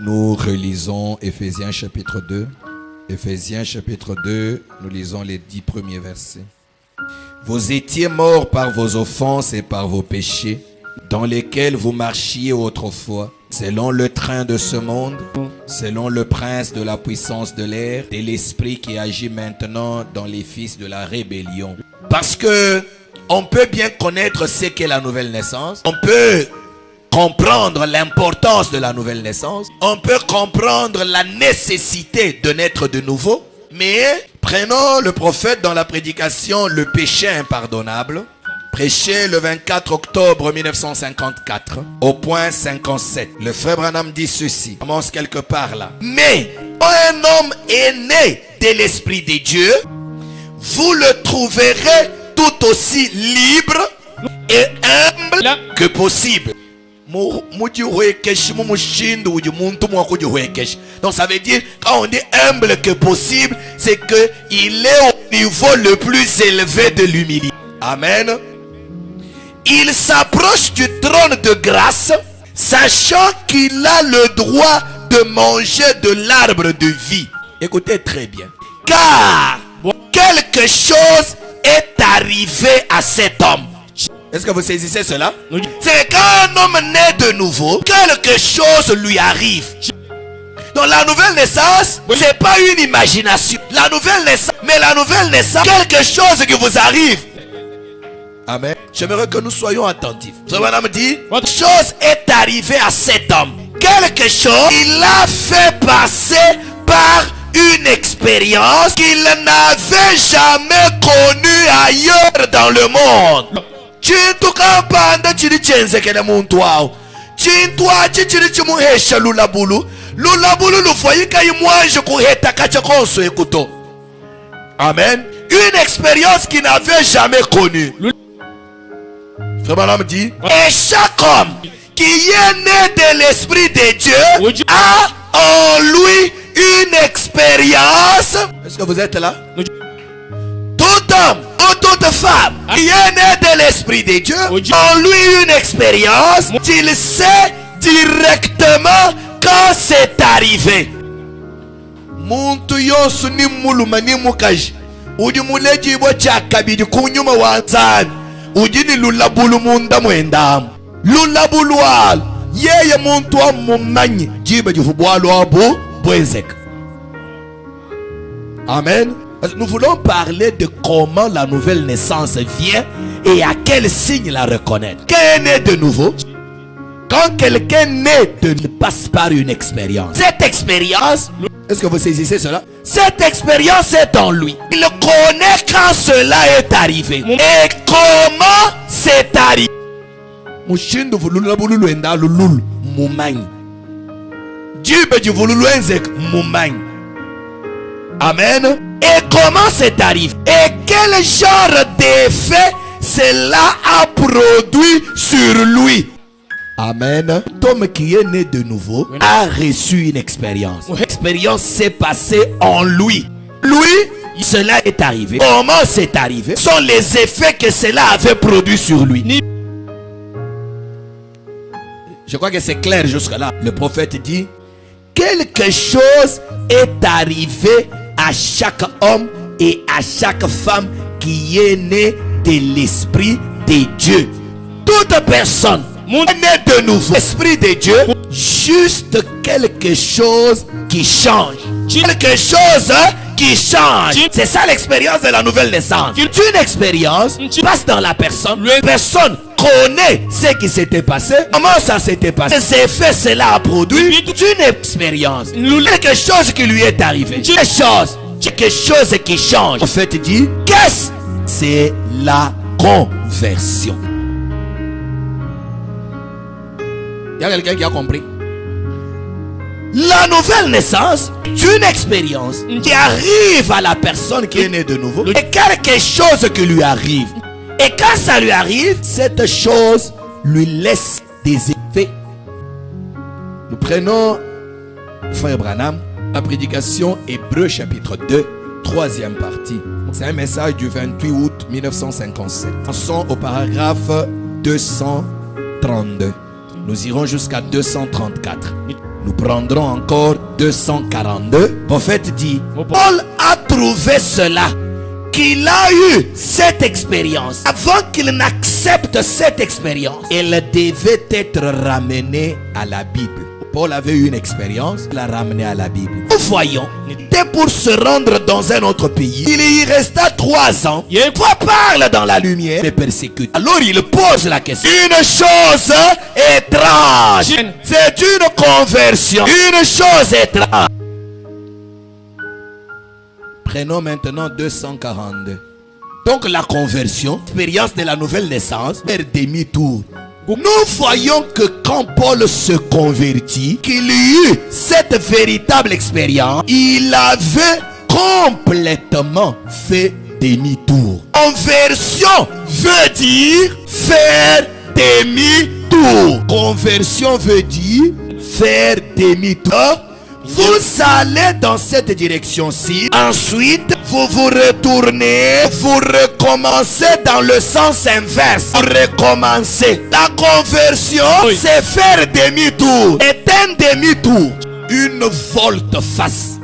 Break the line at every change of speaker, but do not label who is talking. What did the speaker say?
Nous relisons Éphésiens chapitre 2. Éphésiens chapitre 2, nous lisons les 10 premiers versets. Vous étiez morts par vos offenses et par vos péchés, dans lesquels vous marchiez autrefois, selon le train de ce monde, selon le prince de la puissance de l'air, et l'esprit qui agit maintenant dans les fils de la rébellion. Parce que on peut bien connaître ce qu'est la nouvelle naissance, on peut comprendre l'importance de la nouvelle naissance, on peut comprendre la nécessité de naître de nouveau, mais prenons le prophète dans la prédication Le péché impardonnable, prêché le 24 octobre 1954, au point 57. Le frère Branham dit ceci, commence quelque part là. Mais quand un homme est né de l'Esprit de Dieu, vous le trouverez tout aussi libre et humble que possible. Donc ça veut dire, quand on dit humble que possible, c'est qu'il est au niveau le plus élevé de l'humilité. Amen. Il s'approche du trône de grâce, sachant qu'il a le droit de manger de l'arbre de vie. Écoutez très bien. Car quelque chose est arrivé à cet homme. Est-ce que vous saisissez cela? C'est quand un homme naît de nouveau, quelque chose lui arrive. Donc la nouvelle naissance, c'est pas une imagination. La nouvelle naissance, mais la nouvelle naissance, quelque chose qui vous arrive. Amen. J'aimerais que nous soyons attentifs. Madame dit, quelque chose est arrivé à cet homme. Quelque chose, il a fait passer par une expérience qu'il n'avait jamais connue ailleurs dans le monde. Chintu kampanda chiri chenzekele muntu wao. Chintu achi chiri chimuhesha lulabulu. Lulabulu lufayika imwanje kuheta kacha konso ekuto. Amen. Une expérience qu'il n'avait jamais connue. Frère Branham dit, et chaque homme qui est né de l'Esprit de Dieu a en lui une expérience. Est-ce que vous êtes là? Tout homme ou toute femme qui est né de l'Esprit de Dieu, en lui une expérience, il sait directement quand c'est arrivé. Muntu yosu ni muluma ni mukaji udi muleji ibo chakabidi kunyuma wanzani udi ni lulabulu munda mwendamu lulabulu walo yeye muntu wa mumanyi jiba jifubwalo abu bwenzeka. Amen. Nous voulons parler de comment la nouvelle naissance vient et à quel signe la reconnaître. Quand est né de nouveau, quand quelqu'un naît, il passe par une expérience. Cette expérience, est-ce que vous saisissez cela? Cette expérience est en lui. Il connaît quand cela est arrivé. Et comment c'est arrivé. Amen. Et comment c'est arrivé? Et quel genre d'effet cela a produit sur lui? Amen. L'homme qui est né de nouveau a reçu une expérience. L'expérience s'est passée en lui. Lui, cela est arrivé. Comment c'est arrivé? Ce sont les effets que cela avait produit sur lui. Je crois que c'est clair jusque-là. Le prophète dit, quelque chose est arrivé à chaque homme et à chaque femme qui est né de l'Esprit de Dieu. Toute personne est née de nouveau. L'Esprit de Dieu, juste quelque chose qui change. Quelque chose qui change. C'est ça l'expérience de la nouvelle naissance. Une expérience passe dans la personne. La personne connaît ce qui s'était passé. Comment ça s'était passé? Ces effets, cela a produit une expérience. Quelque chose qui lui est arrivé. Quelque chose qui change. En fait, il dit, qu'est-ce? C'est la conversion. Il y a quelqu'un qui a compris? La nouvelle naissance, c'est une expérience qui arrive à la personne qui est née de nouveau. Et quelque chose qui lui arrive. Et quand ça lui arrive, cette chose lui laisse des effets. Nous prenons Frère Branham, la prédication Hébreux chapitre 2, troisième partie. C'est un message du 28 août 1957. Passons au paragraphe 232. Nous irons jusqu'à 234. Nous prendrons encore 242. Le prophète dit, Paul a trouvé cela, qu'il a eu cette expérience. Avant qu'il n'accepte cette expérience, elle devait être ramenée à la Bible. Paul avait eu une expérience, il l'a ramenée à la Bible. Nous voyons, c'était pour se rendre dans un autre pays. Il y resta 3 ans. Il parle dans la lumière, mais persécute. Alors il pose la question. Une chose étrange. C'est une conversion. Une chose étrange. Prenons maintenant 242. Donc la conversion, l'expérience de la nouvelle naissance, faire demi-tour. Nous voyons que quand Paul se convertit, qu'il eut cette véritable expérience, il avait complètement fait demi-tour. Conversion veut dire faire demi-tour. Conversion veut dire faire demi-tour. Vous allez dans cette direction-ci. Ensuite, vous vous retournez. Vous recommencez dans le sens inverse. Vous recommencez. La conversion, c'est faire demi-tour. Et un demi-tour, une volte-face.